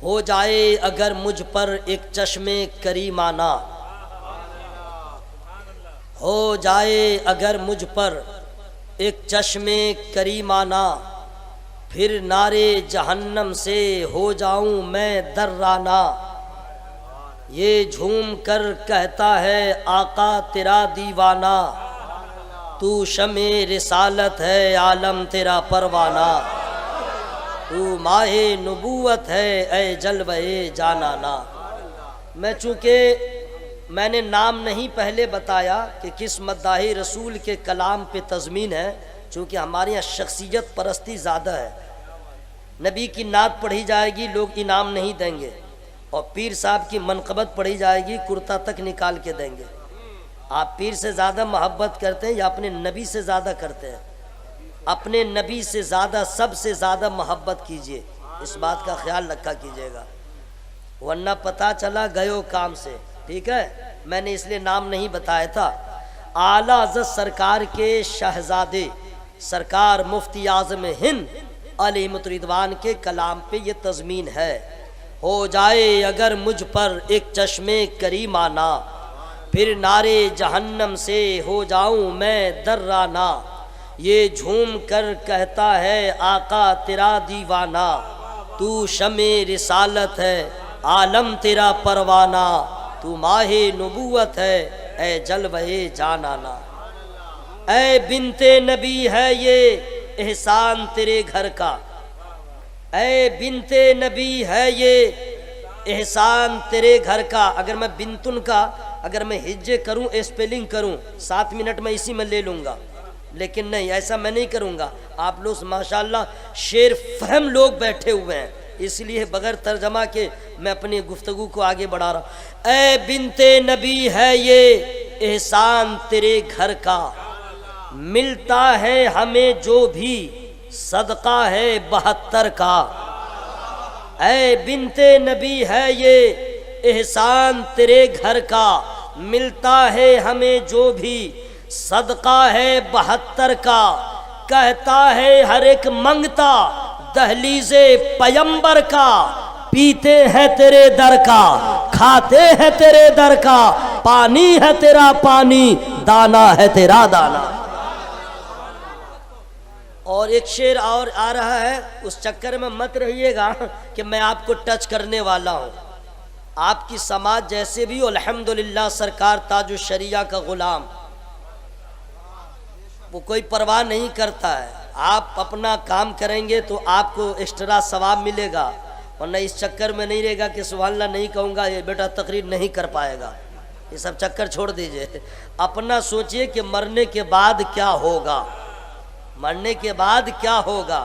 ہو جائے اگر مجھ پر ایک چشمے کریمانہ، ہو جائے اگر مجھ پر ایک چشمے کریمانہ، پھر نارے جہنم سے ہو جاؤں میں درانہ۔ یہ جھوم کر کہتا ہے آقا تیرا دیوانہ، تو شمع رسالت ہے عالم تیرا پروانہ، تو ماہ نبوت ہے اے جلوہ جانانہ۔ میں چونکہ میں نے نام نہیں پہلے بتایا کہ کس مداح رسول کے کلام پہ تضمین ہے، چونکہ ہمارے یہاں شخصیت پرستی زیادہ ہے۔ نبی کی نعت پڑھی جائے گی، لوگ انعام نہیں دیں گے، اور پیر صاحب کی منقبت پڑھی جائے گی، کرتا تک نکال کے دیں گے۔ آپ پیر سے زیادہ محبت کرتے ہیں یا اپنے نبی سے زیادہ کرتے ہیں؟ اپنے نبی سے زیادہ، سب سے زیادہ محبت کیجئے، اس بات کا خیال رکھا کیجئے گا، ورنہ پتہ چلا گئے کام سے۔ ٹھیک ہے، میں نے اس لیے نام نہیں بتایا تھا۔ اعلیٰ حضرت سرکار کے شہزادے سرکار مفتی اعظم ہند علیہ رضوان کے کلام پہ یہ تضمین ہے۔ ہو جائے اگر مجھ پر ایک چشمے کریمانہ، پھر نارے جہنم سے ہو جاؤں میں درانہ۔ یہ جھوم کر کہتا ہے آقا تیرا دیوانہ، تو شمع رسالت ہے عالم تیرا پروانہ، تو ماہ نبوت ہے اے جلوہ جانانہ۔ اے بنت نبی ہے یہ احسان تیرے گھر کا، اے بنت نبی ہے یہ احسان تیرے گھر کا۔ اگر میں بنتن کا اگر میں ہجے کروں، اسپیلنگ کروں، 7 منٹ میں اسی میں لے لوں گا، لیکن نہیں، ایسا میں نہیں کروں گا۔ آپ لوگ ماشاءاللہ شعر فہم لوگ بیٹھے ہوئے ہیں، اس لیے بغیر ترجمہ کے میں اپنی گفتگو کو آگے بڑھا رہا ہوں۔ اے بنت نبی ہے یہ احسان تیرے گھر کا، ملتا ہے ہمیں جو بھی صدقہ ہے 72 کا۔ اے بنت نبی ہے یہ احسان تیرے گھر کا، ملتا ہے ہمیں جو بھی صدقہ ہے 72 کا۔ کہتا ہے ہر ایک منگتا دہلیز پیمبر کا، پیتے ہیں تیرے در کا، کھاتے ہیں تیرے در کا، پانی ہے تیرا پانی، دانا ہے تیرا دانا۔ اور ایک شعر اور آ رہا ہے، اس چکر میں مت رہیے گا کہ میں آپ کو ٹچ کرنے والا ہوں۔ آپ کی سماج جیسے بھی الحمدللہ سرکار تاج الشریعہ کا غلام، وہ کوئی پرواہ نہیں کرتا ہے۔ آپ اپنا کام کریں گے تو آپ کو ایکسٹرا ثواب ملے گا، ورنہ اس چکر میں نہیں رہے گا کہ سبحان اللہ نہیں کہوں گا یہ بیٹا تقریر نہیں کر پائے گا۔ یہ سب چکر چھوڑ دیجئے، اپنا سوچئے کہ مرنے کے بعد کیا ہوگا، مرنے کے بعد کیا ہوگا۔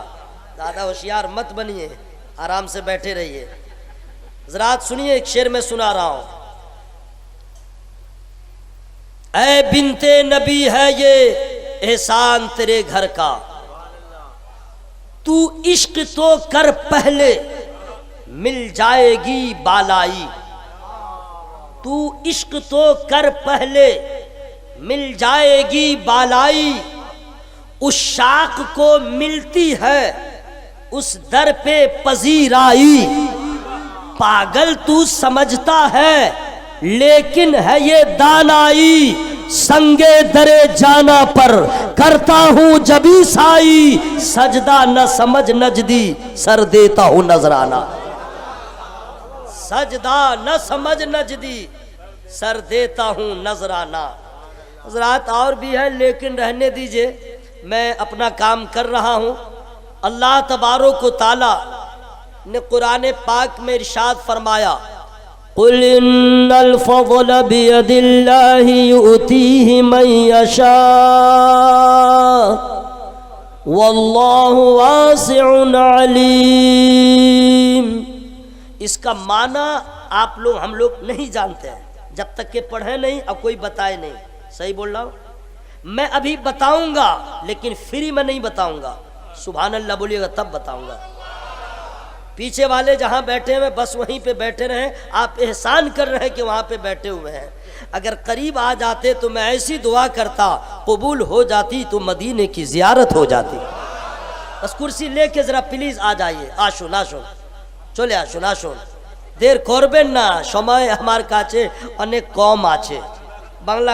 زیادہ ہوشیار مت بنیے، آرام سے بیٹھے رہیے۔ حضرات سنیے، ایک شعر میں سنا رہا ہوں۔ اے بنت نبی ہے یہ احسان تیرے گھر کا، تو عشق تو کر پہلے مل جائے گی بالائی، تو عشق تو کر پہلے مل جائے گی بالائی، اس شاخ کو ملتی ہے اس در پہ پذیرائی۔ پاگل تو سمجھتا ہے لیکن ہے یہ دانائی، سنگے درے جانا پر کرتا ہوں جبھی سائی، سجدہ نہ سمجھ نجدی سر دیتا ہوں نذرانہ، سجدہ نہ سمجھ نجدی سر دیتا ہوں نذرانہ۔ حضرات اور بھی ہے لیکن رہنے دیجئے، میں اپنا کام کر رہا ہوں۔ اللہ تبارک و تعالی نے قرآن پاک میں ارشاد فرمایا، قُلْ إِنَّ الْفَضْلَ بِيَدِ اللَّهِ يُؤْتِيهِ مَن يَشَاءُ وَاللَّهُ وَاسِعٌ عَلِيمٌ۔ اس کا معنی آپ لوگ ہم لوگ نہیں جانتے ہیں، جب تک کہ پڑھے نہیں اور کوئی بتائے نہیں۔ صحیح بول رہا ہوں؟ میں ابھی بتاؤں گا لیکن فری میں نہیں بتاؤں گا، سبحان اللہ بولیے گا تب بتاؤں گا۔ پیچھے والے جہاں بیٹھے ہوئے بس وہیں پہ بیٹھے رہیں، آپ احسان کر رہے ہیں کہ وہاں پہ بیٹھے ہوئے ہیں۔ اگر قریب آ جاتے تو میں ایسی دعا کرتا، قبول ہو جاتی تو مدینے کی زیارت ہو جاتی۔ بس کرسی لے کے ذرا پلیز آ جائیے، آشو ناشو চলে আসুন আসুন, দের করবেন না, সময় আমার কাছে অনেক কম আছে। বাংলা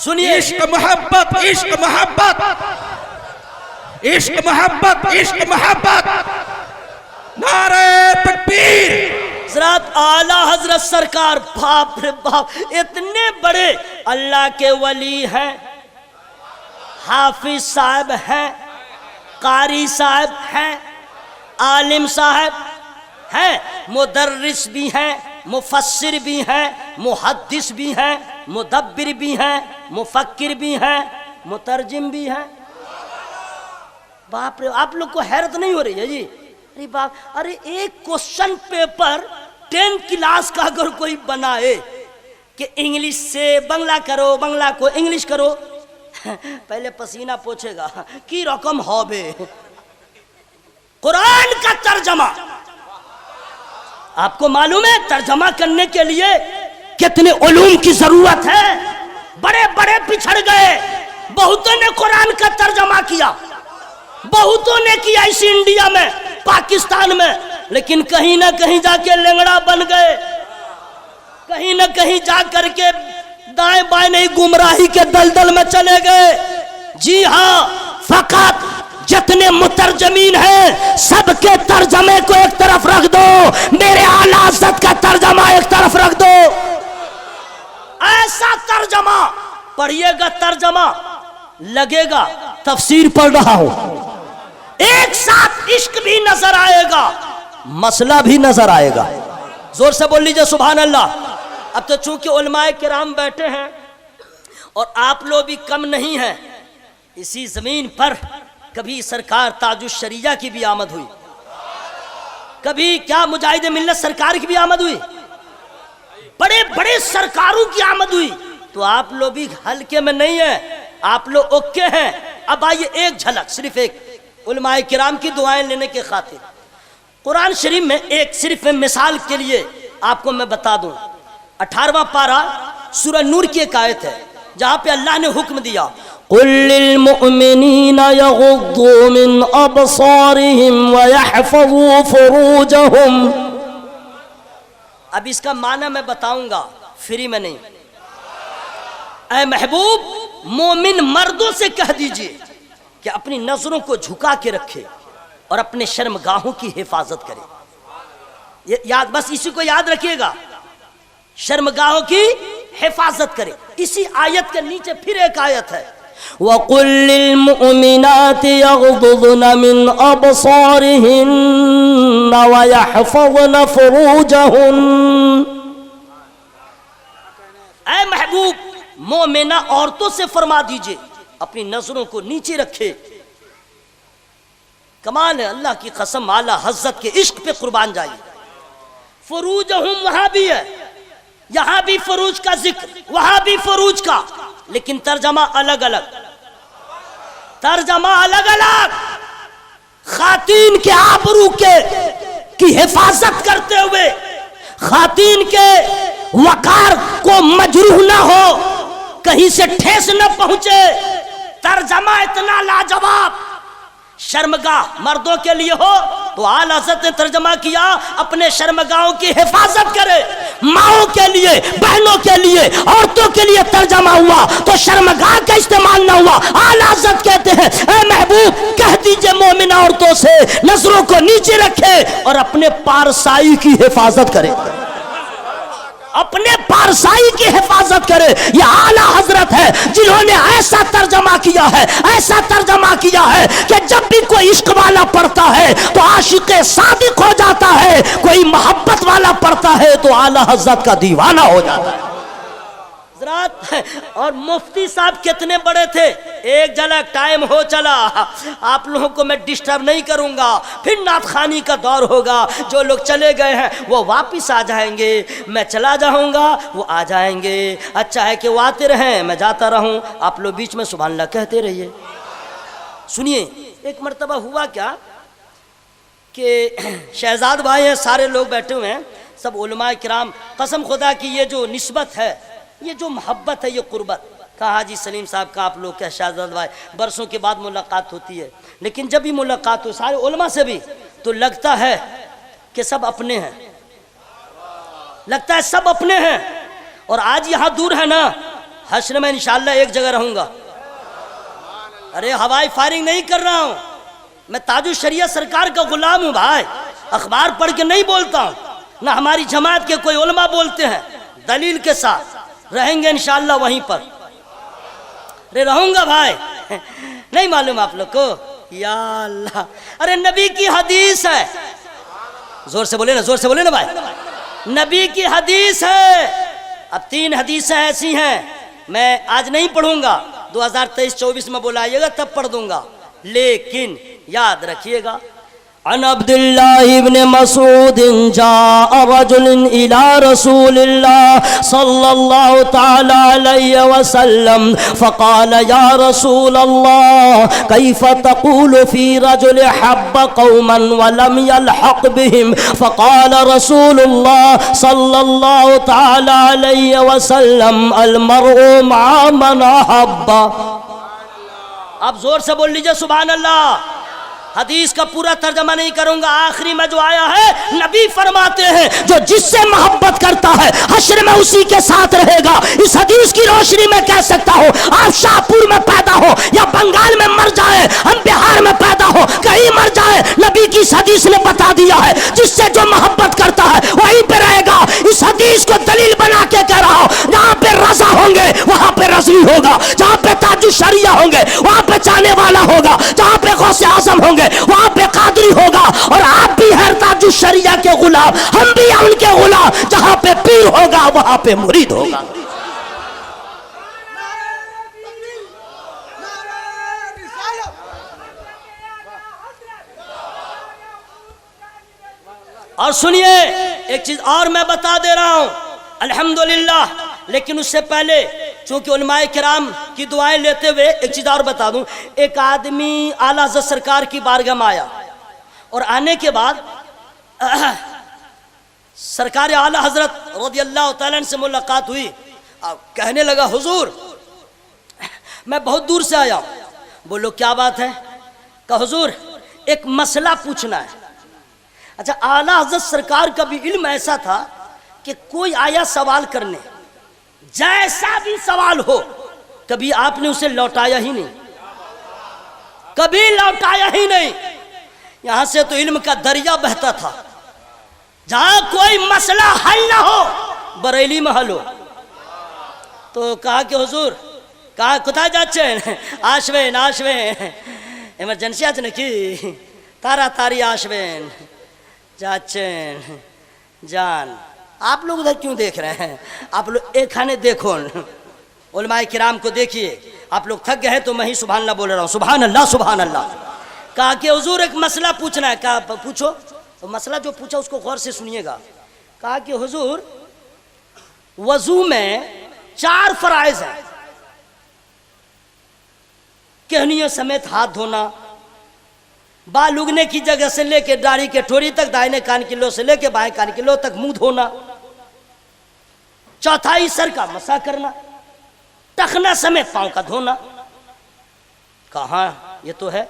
سنیے، عشق محبت، عشق محبت، عشق محبت، عشق محبت، نعرہ تکبیر۔ حضرات اعلیٰ حضرت سرکار باپ رے باپ اتنے بڑے اللہ کے ولی ہیں، حافظ صاحب ہیں، قاری صاحب ہیں، عالم صاحب ہیں، مدرس بھی ہیں، مفسر بھی ہیں، محدث بھی ہیں، مدبر بھی ہیں، مفکر بھی ہیں، مترجم بھی ہیں۔ باپ رے، آپ لوگ کو حیرت نہیں ہو رہی ہے جی؟ ارے باپ، ارے ایک کوشچن پیپر 10 کلاس کا اگر کوئی بنائے کہ انگلش سے بنگلہ کرو، بنگلہ کو انگلش کرو، پہلے پسینہ پوچھے گا کی رقم ہوبے۔ قرآن کا ترجمہ آپ کو معلوم ہے ترجمہ کرنے کے لیے کتنے علوم کی ضرورت ہے؟ بڑے بڑے پچھڑ گئے، بہتوں نے قرآن کا ترجمہ کیا، بہتوں نے کیا اس انڈیا میں، پاکستان میں، لیکن کہیں نہ کہیں جا کے لنگڑا بن گئے، کہیں نہ کہیں جا کر کے دائیں بائیں نہیں گمراہی کے دلدل میں چلے گئے۔ جی ہاں، فقط جتنے مترجمین ہیں سب کے ترجمے کو ایک طرف رکھ دو، میرے اعلیٰ حضرت کا ترجمہ ایک طرف رکھ دو۔ ایسا ترجمہ پڑھیے گا، ترجمہ لگے گا تفسیر پڑھ رہا ہوں، ایک ساتھ عشق بھی نظر آئے گا، مسئلہ بھی نظر آئے گا۔ زور سے بول لیجئے سبحان اللہ۔ اب تو چونکہ علماء کرام بیٹھے ہیں اور آپ لوگ بھی کم نہیں ہیں، اسی زمین پر کبھی سرکار تاج الشریعہ کی بھی آمد ہوئی، کبھی کیا مجاہد ملت سرکار کی بھی آمد ہوئی، بڑے بڑے سرکاروں کی آمد ہوئی، تو آپ لوگ بھی ہلکے میں نہیں ہیں، آپ لوگ اوکے ہیں۔ اب آئیے ایک جھلک، صرف ایک علماء کرام کی دعائیں لینے کے خاطر قرآن شریف میں ایک صرف مثال کے لیے آپ کو میں بتا دوں، 18واں پارہ سورہ نور کی ایک آیت ہے جہاں پہ اللہ نے حکم دیا قُلْ لِلْمُؤْمِنِينَ يَغُضُّوا مِنْ أَبْصَارِهِمْ وَيَحْفَظُوا فُرُوجَهُمْ۔ اب اس کا معنی میں بتاؤں گا، فری میں نہیں۔ اے محبوب، مومن مردوں سے کہہ دیجئے کہ اپنی نظروں کو جھکا کے رکھے اور اپنے شرمگاہوں کی حفاظت کرے۔ یاد، بس اسی کو یاد رکھیے گا، شرمگاہوں کی حفاظت کرے۔ اسی آیت کے نیچے پھر ایک آیت ہے وَقُلْ لِلْمُؤْمِنَاتِ يَغْضُضْنَ مِنْ أَبْصَارِهِنَّ وَيَحْفَظْنَ فُرُوجَهُنَّ۔ اے محبوب، مومنہ عورتوں سے فرما دیجئے اپنی نظروں کو نیچے رکھے۔ کمال ہے، اللہ کی قسم اعلیٰ حضرت کے عشق پہ قربان جائیے۔ فروجہم وہاں بھی ہے، یہاں بھی فروج کا ذکر، وہاں بھی فروج کا، لیکن ترجمہ الگ الگ، ترجمہ الگ الگ۔ خواتین کے آبرو کی حفاظت کرتے ہوئے، خواتین کے وقار کو مجروح نہ ہو، کہیں سے ٹھیس نہ پہنچے، ترجمہ اتنا لاجواب۔ شرمگاہ مردوں کے لیے ہو تو اعلیٰ حضرت نے ترجمہ کیا اپنے شرمگاہوں کی حفاظت کرے، ماؤں کے لیے، بہنوں کے لیے، عورتوں کے لیے ترجمہ ہوا تو شرمگاہ کا استعمال نہ ہوا۔ اعلیٰ حضرت کہتے ہیں اے محبوب، کہہ دیجئے مومنہ عورتوں سے نظروں کو نیچے رکھے اور اپنے پارسائی کی حفاظت کرے، اپنے پارسائی کی حفاظت کرے۔ یہ اعلیٰ حضرت ہے جنہوں نے ایسا ترجمہ کیا ہے، ایسا ترجمہ کیا ہے کہ جب بھی کوئی عشق والا پڑھتا ہے تو عاشق صادق ہو جاتا ہے، کوئی محبت والا پڑھتا ہے تو اعلیٰ حضرت کا دیوانہ ہو جاتا ہے۔ حضرات، اور مفتی صاحب کتنے بڑے تھے، ایک جھلک، ٹائم ہو چلا، آپ لوگوں کو میں ڈسٹرب نہیں کروں گا، پھر نعت خوانی کا دور ہوگا، جو لوگ چلے گئے ہیں وہ واپس آ جائیں گے، میں چلا جاؤں گا وہ آ جائیں گے، اچھا ہے کہ وہ آتے رہیں میں جاتا رہوں، آپ لوگ بیچ میں سبحان اللہ کہتے رہیے۔ سنیے، ایک مرتبہ ہوا کیا کہ شہزاد بھائی ہیں، سارے لوگ بیٹھے ہوئے ہیں، سب علماء کرام، قسم خدا کی یہ جو نسبت ہے، یہ جو محبت ہے، یہ قربت، کہا حاجی سلیم صاحب کا آپ لوگ کیا شہزاد بھائی برسوں کے بعد ملاقات ہوتی ہے، لیکن جب بھی ملاقات ہو سارے علماء سے بھی تو لگتا ہے کہ سب اپنے ہیں، لگتا ہے سب اپنے ہیں، اور آج یہاں دور ہے نا، حشر میں انشاءاللہ ایک جگہ رہوں گا. ارے ہوائی فائرنگ نہیں کر رہا ہوں، میں تاج الشریعہ سرکار کا غلام ہوں بھائی. اخبار پڑھ کے نہیں بولتا ہوں، نہ ہماری جماعت کے کوئی علماء بولتے ہیں. دلیل کے ساتھ رہیں گے انشاءاللہ وہیں پر. ارے رہوں گا بھائی. نہیں معلوم آپ لوگ کو؟ یا اللہ، ارے نبی کی حدیث ہے. زور سے بولے نا، زور سے بولے نا بھائی. نبی کی حدیث ہے. اب 3 حدیثیں ایسی ہیں، میں آج نہیں پڑھوں گا، 2023-24 میں بلائیے گا تب پڑھ دوں گا، لیکن یاد رکھیے گا. عن عبد الله بن مسعود جاء رجل إلى رسول الله صلى الله تعالى عليه وسلم فقال يا رسول الله كيف تقول في رجل حب قوما ولم يلحق بهم؟ فقال رسول الله صلى الله تعالى عليه وسلم المرء مع من أحب. اب زور سے بول لیجئے سبحان اللہ. حدیث کا پورا ترجمہ نہیں کروں گا، آخری میں جو آیا ہے نبی فرماتے ہیں جو جس سے محبت کرتا ہے حشر میں اسی کے ساتھ رہے گا. اس حدیث کی روشنی میں کہہ سکتا ہوں، آپ شاہپور میں پیدا ہو یا بنگال میں مر جائے، ہم بہار میں پیدا ہو کہیں مر جائے، نبی کی اس حدیث نے بتا دیا ہے جس سے جو محبت کرتا ہے وہیں پہ رہے گا. اس حدیث کو دلیل بنا کے کہہ رہا ہوں، جہاں پہ رضا ہوں گے وہاں پہ رضوی ہوگا، جہاں پہ تاج الشریعہ ہوں گے وہاں پہ چاہنے والا ہوگا، جہاں پہ غوث اعظم ہوں گے وہاں پہ قادری ہوگا. اور آپ بھی ہیں تاج الشریعہ کے غلام، ہم بھی ہیں ان کے غلام. جہاں پہ پیر ہوگا وہاں پہ مرید ہوگا. اور سنیے ایک چیز اور میں بتا دے رہا ہوں الحمدللہ، لیکن اس سے پہلے چونکہ علماء کرام کی دعائیں لیتے ہوئے ایک چیز اور بتا دوں. ایک آدمی اعلیٰ حضرت سرکار کی بارگاہ میں آیا اور آنے کے بعد سرکار اعلیٰ حضرت رضی اللہ تعالیٰ عنہ سے ملاقات ہوئی. کہنے لگا حضور میں بہت دور سے آیا ہوں. بولو کیا بات ہے؟ کہا حضور ایک مسئلہ پوچھنا ہے. اچھا اعلیٰ حضرت سرکار کا بھی علم ایسا تھا کہ کوئی آیا سوال کرنے، جیسا بھی سوال ہو کبھی آپ نے اسے لوٹایا ہی نہیں، کبھی لوٹایا ہی نہیں. یہاں سے تو علم کا دریا بہتا تھا. جہاں کوئی مسئلہ حل نہ ہو بریلی میں حل ہو. تو کہا کہ حضور کہا کتا جاچن آشوین آشوین ایمرجنسی آج نکی تارا تاری آشوین جاچن جان. آپ لوگ ادھر کیوں دیکھ رہے ہیں؟ آپ لوگ ایک کھانے دیکھو، علماء کرام کو دیکھیے. آپ لوگ تھک گئے ہیں تو میں ہی سبحان اللہ بول رہا ہوں. سبحان اللہ سبحان اللہ. کہا کہ حضور ایک مسئلہ پوچھنا ہے. کہا پوچھو. تو مسئلہ جو پوچھا اس کو غور سے سنیے گا. کہا کہ حضور وضو میں 4 فرائض ہیں، کہنیوں سمیت ہاتھ دھونا، بال اگنے کی جگہ سے لے کے داڑھی کے ٹھوری تک، دائیں کان کی لو سے لے کے بائیں کان کی لو تک منہ دھونا، چوتھائی سر کا مسح کرنا، ٹخنا سمیت پاؤں کا دھونا. کہاں یہ تو ہے.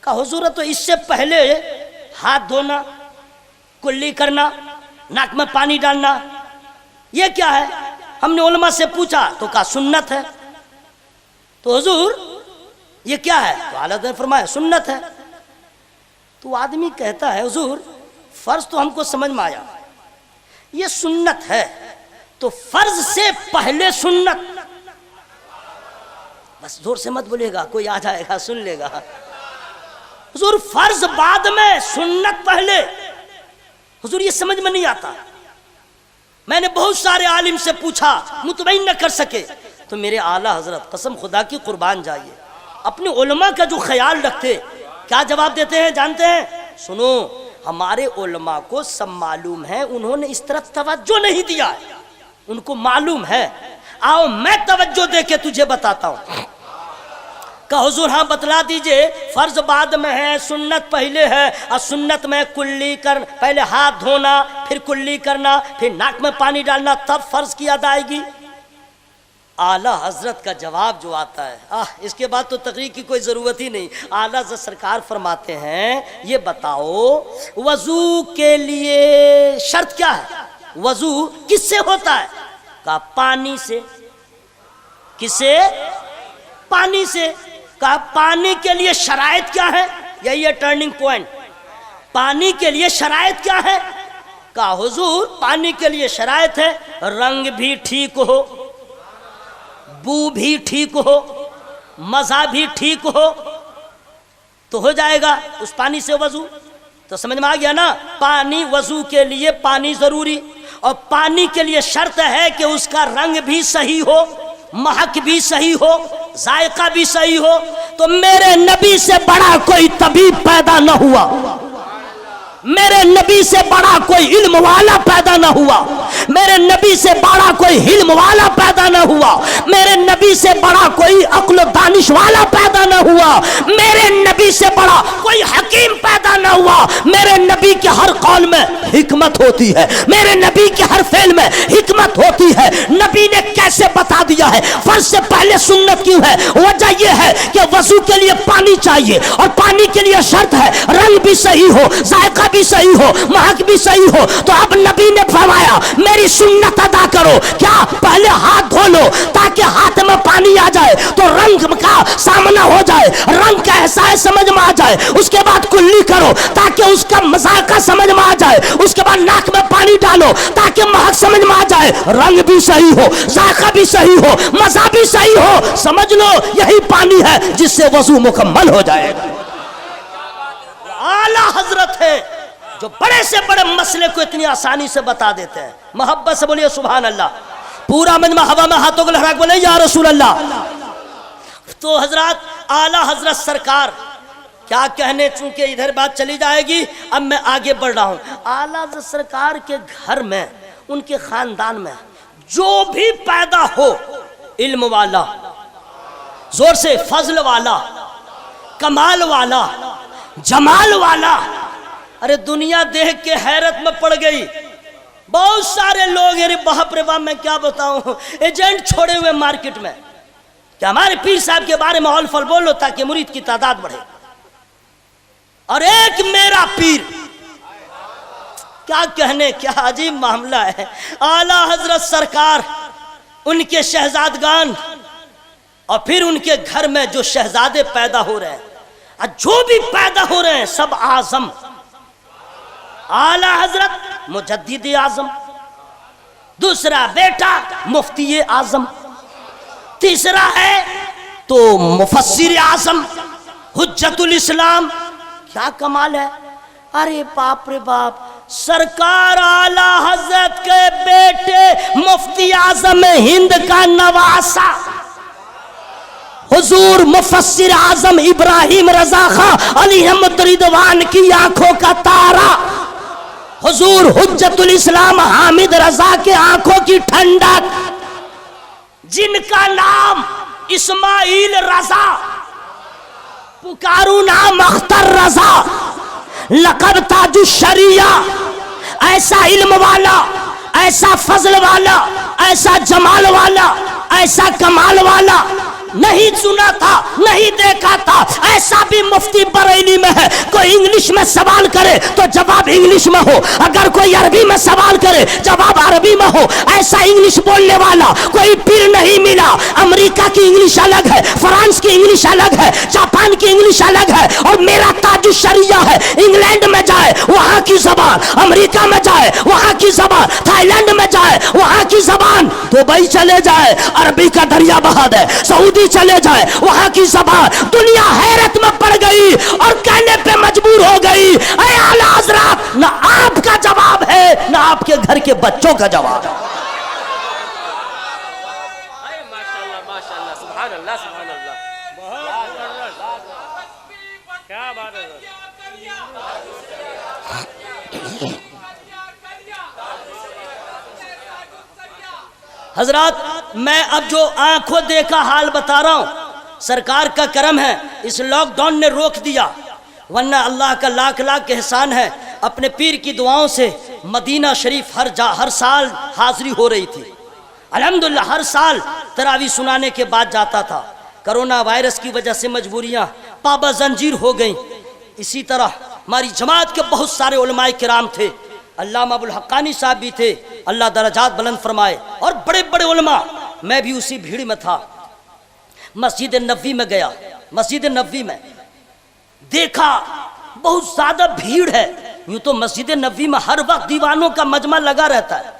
کہا حضور تو اس سے پہلے ہاتھ دھونا، کلی کرنا، ناک میں پانی ڈالنا، یہ کیا ہے؟ ہم نے علماء سے پوچھا تو کہا سنت ہے. تو حضور یہ کیا ہے؟ تو اعلیٰ نے فرمایا سنت ہے. تو آدمی کہتا ہے حضور فرض تو ہم کو سمجھ میں آیا، یہ سنت ہے تو فرض سے پہلے سنت. بس زور سے مت بولیے گا، کوئی آ جائے گا سن لے گا. حضور فرض بعد میں سنت پہلے. حضور یہ سمجھ میں نہیں آتا. میں نے بہت سارے عالم سے پوچھا، مطمئن نہ کر سکے. تو میرے اعلیٰ حضرت قسم خدا کی قربان جائیے اپنے علماء کا جو خیال رکھتے، کیا جواب دیتے ہیں جانتے ہیں؟ سنو ہمارے علماء کو سب معلوم ہے، انہوں نے اس طرف توجہ نہیں دیا ہے، ان کو معلوم ہے. آؤ میں توجہ دے کے تجھے بتاتا ہوں. کہ حضور ہاں بتلا دیجئے فرض بعد میں ہے سنت پہلے ہے. اور سنت میں کلی پہلے ہاتھ دھونا، پھر کلی کرنا، پھر ناک میں پانی ڈالنا، تب فرض کی ادائیگی. اعلیٰ حضرت کا جواب جو آتا ہے اس کے بعد تو تقریر کی کوئی ضرورت ہی نہیں. اعلیٰ حضرت سرکار فرماتے ہیں یہ بتاؤ وضو کے لیے شرط کیا ہے؟ وضو کس سے ہوتا ہے؟ کہا پانی سے. کسے؟ پانی سے. کہا پانی کے لیے شرائط کیا ہے؟ یہی ہے ٹرننگ پوائنٹ. پانی کے لیے شرائط کیا ہے؟ کہا حضور پانی کے لیے شرائط ہے رنگ بھی ٹھیک ہو، بو بھی ٹھیک ہو، مزہ بھی ٹھیک ہو تو ہو جائے گا اس پانی سے وضو. تو سمجھ میں آ گیا نا؟ پانی، وضو کے لیے پانی ضروری، اور پانی کے لیے شرط ہے کہ اس کا رنگ بھی صحیح ہو، مہک بھی صحیح ہو، ذائقہ بھی صحیح ہو. تو میرے نبی سے بڑا کوئی طبیب پیدا نہ ہوا، میرے نبی سے بڑا کوئی علم والا پیدا نہ ہوا، میرے نبی سے بڑا کوئی علم والا پیدا نہ ہوا، میرے نبی سے بڑا کوئی عقل و دانش والا پیدا نہ ہوا، میرے نبی سے بڑا کوئی حکیم پیدا نہ ہوا. میرے نبی کے ہر قول میں حکمت ہوتی ہے، میرے نبی کے ہر فعل میں حکمت ہوتی ہے. نبی نے کیسے بتا دیا ہے؟ فرض سے پہلے سنت کیوں ہے؟ وجہ یہ ہے کہ وضو کے لیے پانی چاہیے، اور پانی کے لیے شرط ہے رنگ بھی صحیح ہو، ذائقہ بھی صحیح ہو، مہک بھی صحیح ہو. تو اب نبی نے فرمایا میری سنت ادا کرو. کیا؟ پہلے ہاتھ دھو لو تاکہ ہاتھ میں پانی آ جائے تو رنگ کا سامنا ہو جائے، رنگ کا احساس سمجھ میں آ جائے. اس کے بعد کلی کرو تاکہ اس کا ذائقہ سمجھ میں آ جائے. اس کے بعد ناک میں پانی ڈالو تاکہ مہک سمجھ میں آ جائے، رنگ بھی صحیح ہو، ذائقہ بھی صحیح ہو، مزہ بھی صحیح ہو. سمجھ لو یہی پانی ہے جس سے وضو مکمل ہو جائے گا. اعلیٰ حضرت ہے جو بڑے سے بڑے مسئلے کو اتنی آسانی سے بتا دیتے ہیں. محبت سے بولیے سبحان اللہ. پورا مجمع ہوا میں ہاتھوں کو لہرا کے بولے یا رسول اللہ. تو حضرات اعلیٰ حضرت سرکار کیا کہنے، چونکہ ادھر بات چلی جائے گی اب میں آگے بڑھ رہا ہوں. اعلیٰ حضرت سرکار کے گھر میں، ان کے خاندان میں جو بھی پیدا ہو، علم والا، زور سے، فضل والا، کمال والا، جمال والا، ارے دنیا دیکھ کے حیرت میں پڑ گئی. بہت سارے لوگ ارے باپ رے باپ، میں کیا بتاؤں، ایجنٹ چھوڑے ہوئے مارکیٹ میں کہ ہمارے پیر صاحب کے بارے میں اول فل بولو تاکہ مرید کی تعداد بڑھے. اور ایک میرا پیر، کیا کہنے، کیا عجیب معاملہ ہے. اعلیٰ حضرت سرکار، ان کے شہزادگان، اور پھر ان کے گھر میں جو شہزادے پیدا ہو رہے ہیں، جو بھی پیدا ہو رہے ہیں سب اعظم. اعلیٰ حضرت مجدد اعظم، دوسرا بیٹا مفتی اعظم، تیسرا ہے تو مفسر اعظم، حجت الاسلام. کیا کمال ہے. ارے باپ رے باپ، سرکار اعلیٰ حضرت کے بیٹے مفتی اعظم ہند کا نواسا حضور مفسر اعظم ابراہیم رضا خان علی احمد رضوان کی آنکھوں کا تارا، حضور حجت الاسلام حامد رضا کے آنکھوں کی ٹھنڈک، جن کا نام اسماعیل رضا، پکارو نام اختر رضا، لقب تاج الشریعہ. ایسا علم والا، ایسا فضل والا، ایسا جمال والا، ایسا کمال والا نہیں سنا تھا، نہیں دیکھا تھا. ایسا بھی مفتی بریلی میں ہے، کوئی انگلش میں سوال کرے تو جواب انگلش میں ہو، اگر کوئی عربی میں سوال کرے جواب عربی میں ہو. ایسا انگلش بولنے والا کوئی پیر نہیں ملا. امریکہ کی انگلش الگ ہے، فرانس کی انگلش الگ ہے، جاپان کی انگلش الگ ہے، اور میرا تاج الشریعہ ہے. انگلینڈ میں جائے وہاں کی زبان، امریکہ میں جائے وہاں کی زبان، تھائی لینڈ میں جائے وہاں کی زبان، دبئی چلے جائے عربی کا دریا بہا دے، سعودی چلے جائے وہاں کی زبان. دنیا حیرت میں پڑ گئی اور کہنے پہ مجبور ہو گئی، اے اعلیٰ حضرات، نہ آپ کا جواب ہے نہ آپ کے گھر کے بچوں کا جواب ہے. حضرات میں اب جو آنکھوں دیکھا حال بتا رہا ہوں، سرکار کا کرم ہے، اس لاک ڈاؤن نے روک دیا، ورنہ اللہ کا لاکھ لاکھ احسان ہے. اپنے پیر کی دعاؤں سے مدینہ شریف ہر سال حاضری ہو رہی تھی. الحمدللہ ہر سال تراویح سنانے کے بعد جاتا تھا. کرونا وائرس کی وجہ سے مجبوریاں پابند زنجیر ہو گئیں. اسی طرح ہماری جماعت کے بہت سارے علماء کرام تھے، علامہ ابو الحقانی صاحب بھی تھے، اللہ درجات بلند فرمائے، اور بڑے بڑے علماء. میں بھی اسی بھیڑ میں تھا. مسجد نبوی میں گیا، مسجد نبوی میں دیکھا بہت زیادہ بھیڑ ہے. یوں تو مسجد نبوی میں ہر وقت دیوانوں کا مجمع لگا رہتا ہے،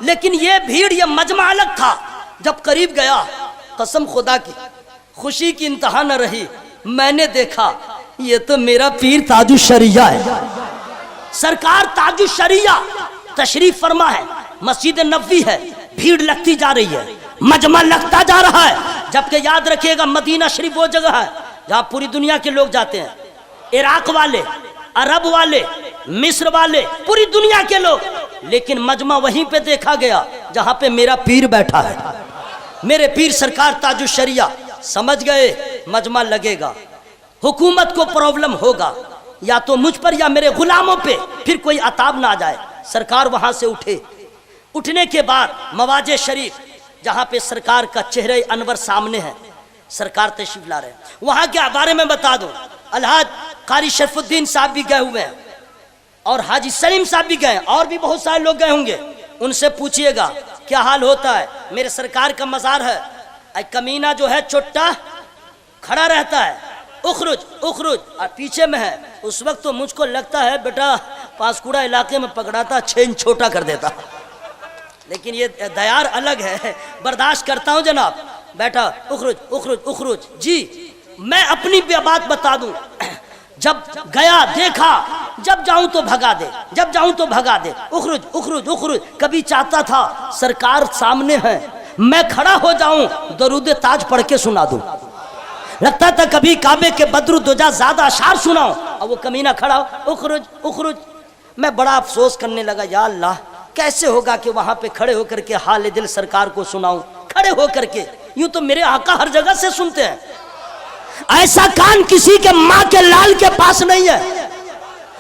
لیکن یہ بھیڑ، یہ مجمع الگ تھا. جب قریب گیا، قسم خدا کی خوشی کی انتہا نہ رہی. میں نے دیکھا یہ تو میرا پیر تاج الشریعہ ہے. سرکار تاج الشریعہ تشریف فرما ہے. مسجد نبوی ہے، بھیڑ لگتی جا رہی ہے، مجمع لگتا جا رہا ہے. جبکہ یاد رکھیے گا مدینہ شریف وہ جگہ ہے جہاں پوری دنیا کے لوگ جاتے ہیں، عراق والے، عرب والے، مصر والے، پوری دنیا کے لوگ. لیکن مجمع وہیں پہ دیکھا گیا جہاں پہ میرا پیر بیٹھا ہے، میرے پیر سرکار تاج الشریعہ. سمجھ گئے مجمع لگے گا، حکومت کو پرابلم ہوگا، یا تو مجھ پر یا میرے غلاموں پہ، پھر کوئی عطاب نہ آ جائے. سرکار وہاں سے اٹھے. اٹھنے کے بعد مواجہ شریف جہاں پہ سرکار کا چہرہ انور سامنے ہے، سرکار تشریف لا رہے ہیں. وہاں کے بارے میں بتا دوں، الحاج قاری شرف الدین صاحب بھی گئے ہوئے ہیں، اور حاجی سلیم صاحب بھی گئے ہیں، اور بھی بہت سارے لوگ گئے ہوں گے. ان سے پوچھئے گا کیا حال ہوتا ہے. میرے سرکار کا مزار ہے، کمینہ جو ہے چٹا کھڑا رہتا ہے، اخرج اخرج، اور پیچھے میں ہے. اس وقت تو مجھ کو لگتا ہے بیٹا پاسکوڑا علاقے میں پکڑاتا 6 انچ چھوٹا کر دیتا. لیکن یہ دیار الگ ہے، برداشت کرتا ہوں جناب. بیٹا اخرج اخرج اخرج. جی میں اپنی بات بتا دوں، جب گیا دیکھا، جب جاؤں تو بھگا دے، جب جاؤں تو بھگا دے، اخرج اخرج اخرج. کبھی چاہتا تھا سرکار سامنے ہے، میں کھڑا ہو جاؤں درود تاج پڑھ کے سنا دوں. لگتا تھا کبھی کعبے کے بدر الدجا زیادہ اشعار سناؤں، اور وہ کمینہ کھڑا ہو، اخرج اخرج. میں بڑا افسوس کرنے لگا، یا اللہ کیسے ہوگا کہ وہاں پہ کھڑے ہو کر کے حال دل سرکار کو سناؤں، کھڑے ہو کر کے. یوں تو میرے آقا ہر جگہ سے سنتے ہیں، ایسا کان کسی کے ماں کے لال کے پاس نہیں ہے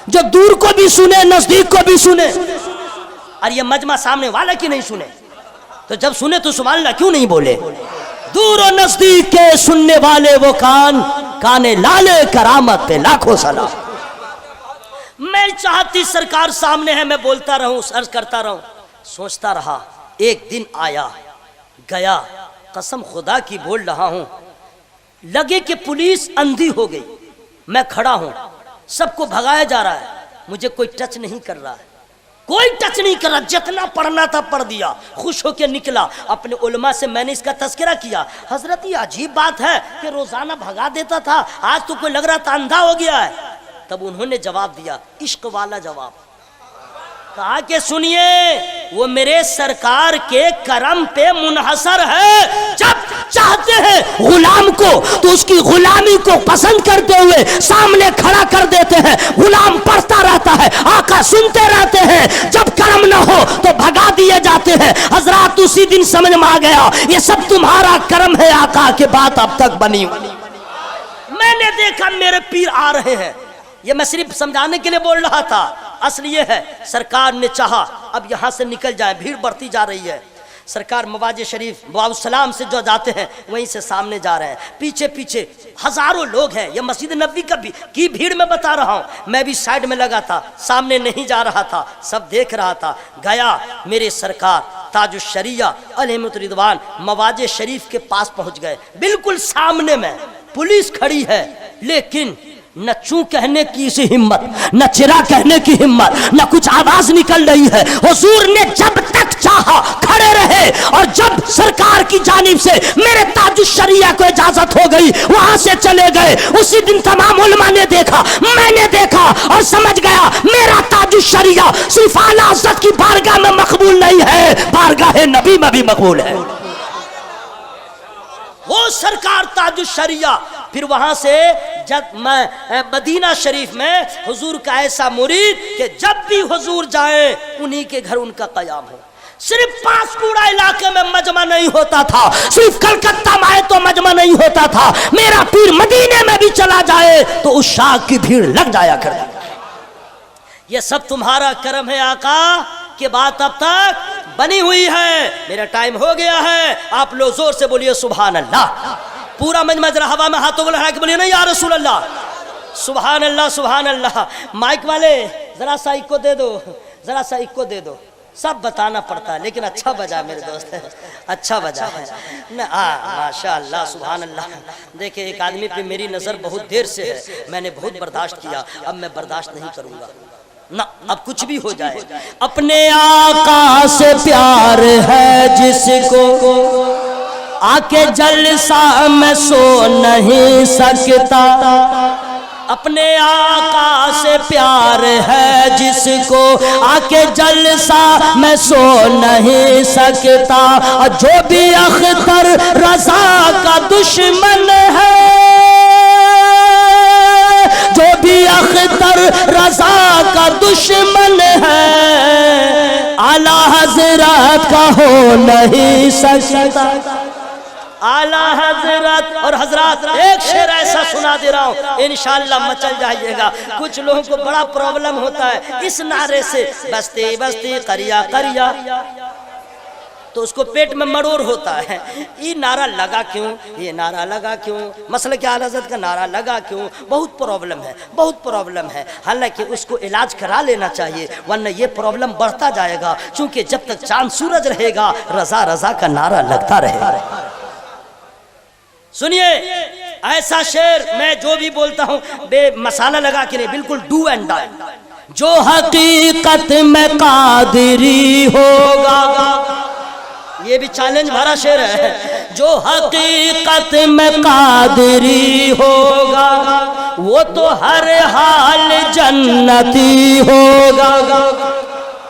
جو دور کو بھی سنے نزدیک کو بھی سنے. اور یہ مجمع سامنے والا کی نہیں سنے، تو جب سنے تو سبحان اللہ کیوں نہیں بولے. دور و نزدیک کے سننے والے وہ کان، کانے لالے کرامت پہ لاکھوں سلام. میں چاہتی سرکار سامنے ہے، میں بولتا رہوں، عرض کرتا رہوں. سوچتا رہا. ایک دن آیا گیا، قسم خدا کی بول رہا ہوں، لگے کہ پولیس اندھی ہو گئی. میں کھڑا ہوں، سب کو بھگایا جا رہا ہے، مجھے کوئی ٹچ نہیں کر رہا ہے، کوئی ٹچ نہیں کر رہا. جتنا پڑھنا تھا پڑھ دیا، خوش ہو کے نکلا. اپنے علماء سے میں نے اس کا تذکرہ کیا، حضرت یہ عجیب بات ہے کہ روزانہ بھگا دیتا تھا، آج تو کوئی لگ رہا تھا اندھا ہو گیا ہے. تب انہوں نے جواب دیا، عشق والا جواب. کہا کہ سنیے وہ میرے سرکار کے کرم پہ منحصر ہے. جب چاہتے ہیں غلام کو تو اس کی غلامی کو پسند کرتے ہوئے سامنے کھڑا کر دیتے ہیں، غلام پڑھتا رہتا ہے، آقا سنتے رہتے ہیں. جب کرم نہ ہو تو بھگا دیے جاتے ہیں. حضرات اسی دن سمجھ میں آ گیا یہ سب تمہارا کرم ہے آقا، کہ بات اب تک بنی. میں نے دیکھا میرے پیر آ رہے ہیں. یہ میں صرف سمجھانے کے لیے بول رہا تھا، اصل یہ ہے سرکار نے چاہا اب یہاں سے نکل جائیں، بھیڑ بڑھتی جا رہی ہے. سرکار مواجہ شریف باب السلام سے جو جاتے ہیں وہیں سے سامنے جا رہے ہیں. پیچھے پیچھے ہزاروں لوگ ہیں. یہ مسجد نبوی کی بھیڑ میں بتا رہا ہوں. میں بھی سائیڈ میں لگا تھا، سامنے نہیں جا رہا تھا، سب دیکھ رہا تھا. گیا میرے سرکار تاج الشریعہ علیہ رضوان مواجہ شریف کے پاس پہنچ گئے. بالکل سامنے میں پولیس کھڑی ہے، لیکن نہ چوں کہنے کی اسی ہمت، نہ چرا کہنے کی ہمت، نہ کچھ آواز نکل رہی ہے. حضور نے جب تک چاہا کھڑے رہے، اور جب سرکار کی جانب سے میرے تاج الشریعہ کو اجازت ہو گئی وہاں سے چلے گئے. اسی دن تمام علماء نے دیکھا، میں نے دیکھا، اور سمجھ گیا میرا تاج الشریعہ صرف اعلیٰ حضرت کی بارگاہ میں مقبول نہیں ہے، بارگاہ نبی میں بھی مقبول ہے. وہ سرکار تاج الشریعہ. پھر وہاں سے جب میں مدینہ شریف میں حضور کا ایسا مرید کہ جب بھی حضور جائیں انہی کے گھر ان کا قیام ہو. صرف پاسکوڑا علاقے میں مجمع نہیں ہوتا تھا، صرف کلکتہ میں تو مجمع نہیں ہوتا تھا. میرا پیر مدینے میں بھی چلا جائے تو اس شاہ کی بھیڑ لگ جایا کرے. یہ سب تمہارا کرم ہے آقا، کہ بات اب تک بنی ہوئی ہے. میرا ٹائم ہو گیا ہے. آپ لوگ زور سے بولیے سبحان اللہ. پورا مجمع ذرا ہوا میں ہاتھوں کو لہرا کے بولیے نا یا رسول اللہ. سبحان اللہ سبحان اللہ. مائک والے ذرا سائیک کو دے دو. ذرا سا ایک کو دے دو، سب بتانا پڑتا ہے لیکن اچھا بجا میرے دوست، اچھا بجا ہے ماشاء اللہ سبحان اللہ۔ دیکھیں ایک آدمی پہ میری نظر بہت دیر سے ہے، میں نے بہت برداشت کیا، اب میں برداشت نہیں کروں گا نہ، اب کچھ بھی ہو جائے۔ اپنے آقا سے پیار ہے جس کو آ کے جلسہ میں سو نہیں سکتا، اپنے آقا سے پیار ہے جس کو آ کے جلسہ میں سو نہیں سکتا، جو بھی اختر رضا کا دشمن ہے، جو بھی اختر رضا کا دشمن ہے، اعلیٰ حضرت کا ہو نہیں سکتا، اعلیٰ حضرت۔ اور حضرات ایک شعر ایسا سنا دے رہا ہوں انشاءاللہ مچل جائیے گا، کچھ لوگوں کو بڑا پرابلم ہوتا ہے اس نعرے سے، بستی بستی قریہ قریہ، تو اس کو پیٹ میں مڑور ہوتا ہے، یہ نعرہ لگا کیوں، یہ نعرہ لگا کیوں، مسلک اعلیٰ حضرت کا نعرہ لگا کیوں، بہت پرابلم ہے، بہت پرابلم ہے۔ حالانکہ اس کو علاج کرا لینا چاہیے ورنہ یہ پرابلم بڑھتا جائے گا، چونکہ جب تک چاند سورج رہے گا رضا رضا کا نعرہ لگتا رہے گا۔ سنیے ایسا شعر میں جو بھی بولتا ہوں بے مسالہ لگا کے نہیں، بالکل ڈو اینڈ ڈائی۔ جو حقیقت میں قادری ہوگا، یہ بھی چیلنج بھرا شعر ہے، جو حقیقت میں قادری ہوگا وہ تو ہر حال جنتی ہوگا۔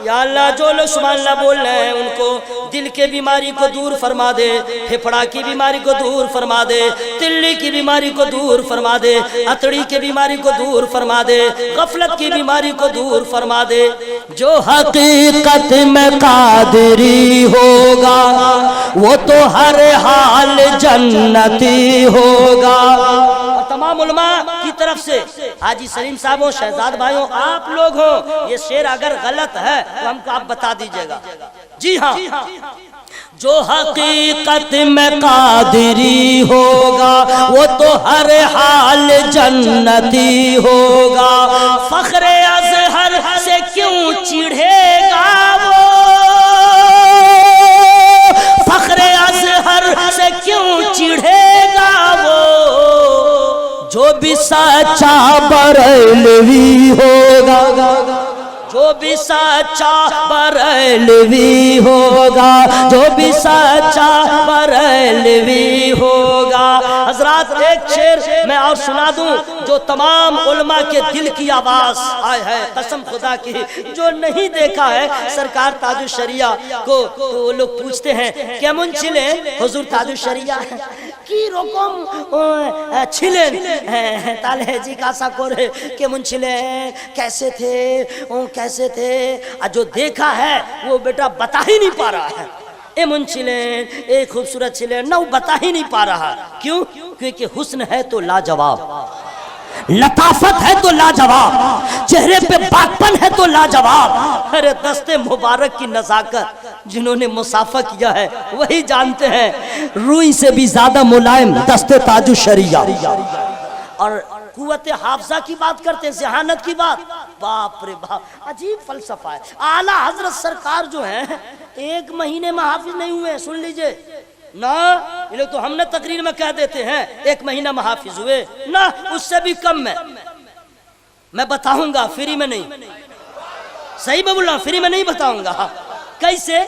یا اللہ جو لوگ سبحان اللہ بول رہے ہیں ان کو دل کے بیماری کو دور فرما دے، پھپھڑا کی بیماری کو دور فرما دے، تلی کی بیماری کو دور فرما دے، اتڑی کی بیماری کو دور فرما دے، غفلت کی بیماری کو دور فرما دے۔ جو حقیقت میں قادری ہوگا وہ تو ہر حال جنتی ہوگا۔ اور تمام علماء کی طرف سے حاجی سلیم صاحبوں، شہزاد بھائیوں، آپ لوگ ہوں، یہ شعر اگر غلط ہے تو ہم کو آپ بتا دیجئے گا۔ جی ہاں، جو حقیقت میں قادری ہوگا وہ تو ہر حال جنتی ہوگا، فخر اظہر سے کیوں چڑھے گا وہ، فخر اظہر سے کیوں چڑھے گا وہ، جو بھی سچا بریلوی ہوگا، جو بھی سچا بریلوی ہوگا، جو بھی سچا بریلوی ہوگا۔ حضرات ایک شعر میں اور سنا دوں جو تمام علماء کے دل کی آواز آئے ہے، قسم خدا کی جو نہیں دیکھا ہے سرکار تاج الشریعہ کو تو وہ لوگ پوچھتے ہیں کیمن چھلیں حضور تاج الشریعہ کی رقم چھلیں تالہ جی کاسا کورے کیمن چھلیں کیسے تھے کیسے تھے، جو دیکھا ہے وہ بیٹا بتا ہی نہیں پا رہا ہے، اے من چھلیں اے خوبصورت چھلیں نہ وہ بتا ہی نہیں پا رہا۔ کیوں؟ کیونکہ حسن ہے تو لاجواب، لطافت ہے تو لاجواب، چہرے پہ پاکپن ہے تو لاجواب۔ ارے دست مبارک کی نزاکت جنہوں نے مصافحہ کیا ہے وہی جانتے ہیں، روئی سے بھی زیادہ ملائم دست تاج الشریعہ۔ اور قوت حافظہ کی بات کرتے ہیں، ذہانت کی بات، باپ رے باپ عجیب فلسفہ ہے۔ اعلیٰ حضرت سرکار جو ہیں 1 مہینے میں حافظ نہیں ہوئے، سن لیجئے نا، یہ لوگ تو ہم نے تقریر میں کہہ دیتے ہیں 1 مہینہ میں حافظ ہوئے، نا اس سے بھی کم میں بتاؤں گا، فری میں نہیں، صحیح میں بول رہا ہوں، فری میں نہیں بتاؤں گا۔ کیسے؟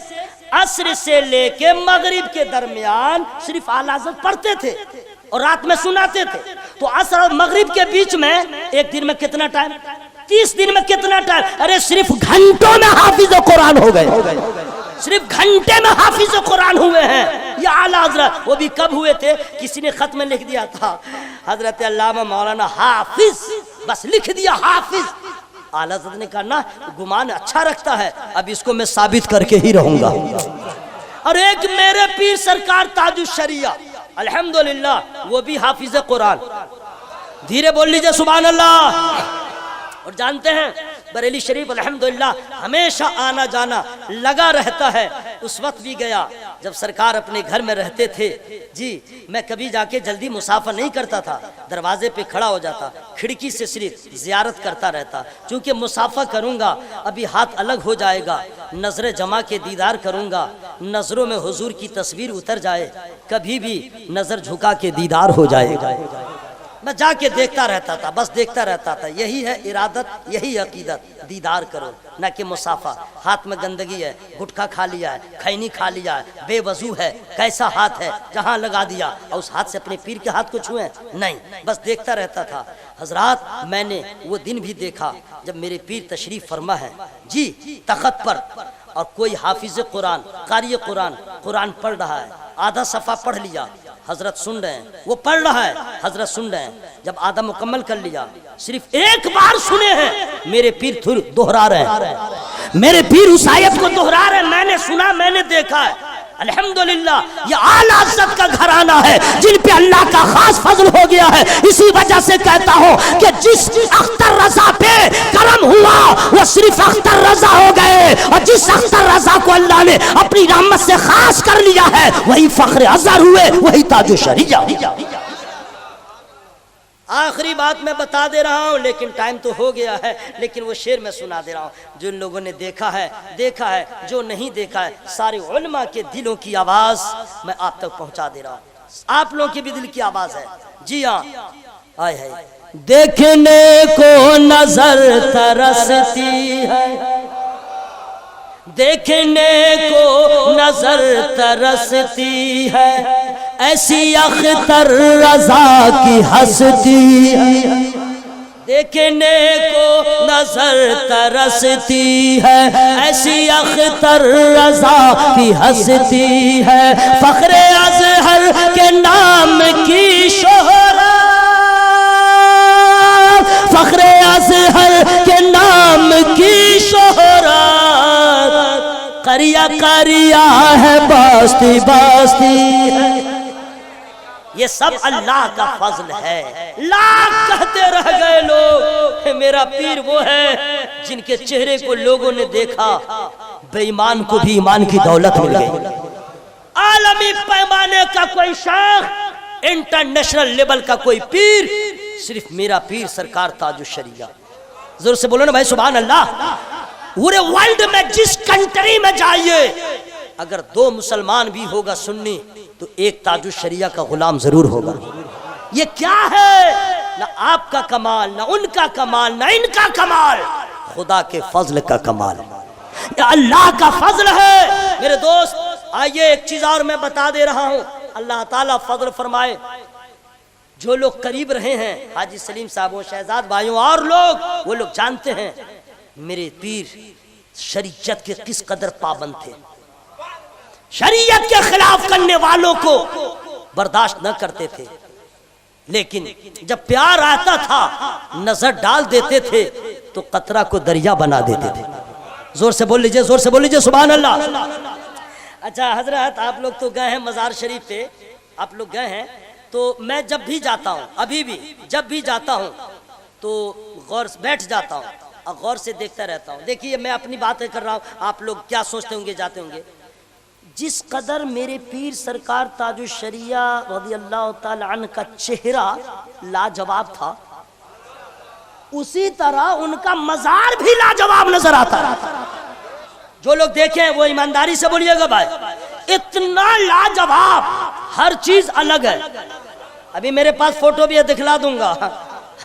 عصر سے لے کے مغرب کے درمیان صرف اعلیٰ حضرت پڑھتے تھے اور رات میں سناتے تھے، تو عصر اور مغرب کے بیچ میں ایک دن میں کتنا ٹائم، 30 دن میں کتنا ٹائم، ارے صرف گھنٹوں میں حافظ قرآن ہو گئے، صرف گھنٹے میں حافظ قرآن ہوئے ہیں یہ اعلیٰ حضرت۔ وہ بھی کب ہوئے تھے؟ کسی نے خط میں لکھ دیا تھا حضرت علامہ مولانا حافظ، بس لکھ دیا حافظ۔ اعلیٰ حضرت نے کہا نا گمان اچھا رکھتا ہے، اب اس کو میں ثابت کر کے ہی رہوں گا۔ اور ایک میرے پیر سرکار تاج الشریعہ الحمدللہ وہ بھی حافظ قرآن، دھیرے بول لیجئے سبحان اللہ۔ اور جانتے ہیں بریلی شریف الحمدللہ ہمیشہ آنا جانا لگا رہتا ہے. اس وقت بھی گیا جب سرکار اپنے گھر میں رہتے تھے. جی میں کبھی جا کے جلدی مسافہ نہیں کرتا تھا, دروازے پہ کھڑا ہو جاتا, کھڑکی سے صرف زیارت کرتا رہتا. چونکہ مسافہ کروں گا ابھی ہاتھ الگ ہو جائے گا, نظر جما کے دیدار کروں گا, نظروں میں حضور کی تصویر اتر جائے, کبھی بھی نظر جھکا کے دیدار ہو جائے گا. میں جا کے دیکھتا رہتا تھا, بس دیکھتا رہتا تھا. یہی ہے ارادت, یہی عقیدت, دیدار کرو نہ کہ مسافہ. ہاتھ میں گندگی ہے, گٹکا کھا لیا ہے, کھینی کھا لیا ہے, بے وضو ہے, کیسا ہاتھ ہے جہاں لگا دیا, اور اس ہاتھ سے اپنے پیر کے ہاتھ کو چھوئیں, نہیں, بس دیکھتا رہتا تھا. حضرات میں نے وہ دن بھی دیکھا جب میرے پیر تشریف فرما ہے جی تخت پر, اور کوئی حافظ قرآن, قاری قرآن, قرآن پڑھ رہا ہے, آدھا صفحہ پڑھ لیا, حضرت سن رہے ہیں, وہ پڑھ رہا ہے, حضرت سن رہے ہیں. جب آدھا مکمل کر لیا, صرف ایک بار سنے ہیں, میرے پیر تھوڑی دوہرا رہے ہیں, میرے پیر اس آیت کو دوہرا رہے ہیں. میں نے سنا, میں نے دیکھا ہے. الحمدللہ یہ اعلیٰ حضرت کا گھرانہ ہے جن پہ اللہ کا خاص فضل ہو گیا ہے. اسی وجہ سے کہتا ہوں کہ جس اختر رضا پہ کرم ہوا وہ صرف اختر رضا ہو گئے, اور جس اختر رضا کو اللہ نے اپنی رحمت سے خاص کر لیا ہے وہی فخر ازہر ہوئے, وہی تاج الشریعہ. آخری بات میں بتا دے رہا ہوں, لیکن ٹائم تو ہو گیا ہے, لیکن وہ شعر میں سنا دے رہا ہوں. جن لوگوں نے دیکھا ہے دیکھا ہے, جو نہیں دیکھا ہے, سارے علماء کے دلوں کی آواز میں آپ تک پہنچا دے رہا ہوں. آپ لوگوں کی بھی دل کی آواز ہے. جی ہاں, آئے ہے دیکھنے کو نظر ترستی ہے, دیکھنے کو نظر ترستی ہے, ایسی اختر رضا کی ہستی ہے. دیکھنے کو نظر ترستی ہے, ایسی اختر رضا کی ہستی ہے. فخر ازہر کے نام کی شہرت, فخر ازہر کے نام کی شہرت, قریہ قریہ ہے, باستی باستی ہے. یہ سب اللہ کا فضل ہے. لاکھ کہتے رہ گئے لوگ, میرا پیر وہ ہے جن کے چہرے کو لوگوں نے دیکھا, بے ایمان کو بھی ایمان کی دولت مل گئی. عالمی پیمانے کا کوئی شیخ, انٹرنیشنل لیول کا کوئی پیر, صرف میرا پیر سرکار تاج الشریعہ. زور سے بولو نا بھائی سبحان اللہ. پورے ورلڈ میں جس کنٹری میں جائیے, اگر 2 مسلمان بھی ہوگا سنی تو ایک تاج الشریعہ کا غلام ضرور ہوگا. یہ کیا ہے؟ نہ آپ کا کمال, نہ ان کا کمال, نہ ان کا کمال, خدا کے فضل کا کمال, یہ اللہ کا فضل ہے. میرے دوست آئیے ایک چیز اور میں بتا دے رہا ہوں, اللہ تعالیٰ فضل فرمائے. جو لوگ قریب رہے ہیں, حاجی سلیم صاحب و شہزاد بھائیوں اور لوگ, وہ لوگ جانتے ہیں میرے پیر شریعت کے کس قدر پابند تھے. شریعت کے خلاف کرنے والوں کو برداشت نہ کرتے تھے, لیکن جب پیار آتا تھا نظر ڈال دیتے تھے تو قطرہ کو دریا بنا دیتے تھے. زور سے بول لیجئے, زور سے بول لیجئے سبحان اللہ. اچھا حضرات, آپ لوگ تو گئے ہیں مزار شریف پہ, آپ لوگ گئے ہیں, تو میں جب بھی جاتا ہوں, ابھی بھی جب بھی جاتا ہوں تو غور بیٹھ جاتا ہوں اور غور سے دیکھتا رہتا ہوں. دیکھیے میں اپنی باتیں کر رہا ہوں, آپ لوگ کیا سوچتے ہوں گے, جاتے ہوں گے. جس قدر میرے پیر سرکار تاج الشریعہ رضی اللہ تعالی عنہ کا چہرہ لاجواب تھا, اسی طرح ان کا مزار بھی لاجواب نظر آتا ہے. جو لوگ دیکھیں وہ ایمانداری سے بولیے گا بھائی, اتنا لاجواب, ہر چیز الگ ہے. ابھی میرے پاس فوٹو بھی ہے, دکھلا دوں گا.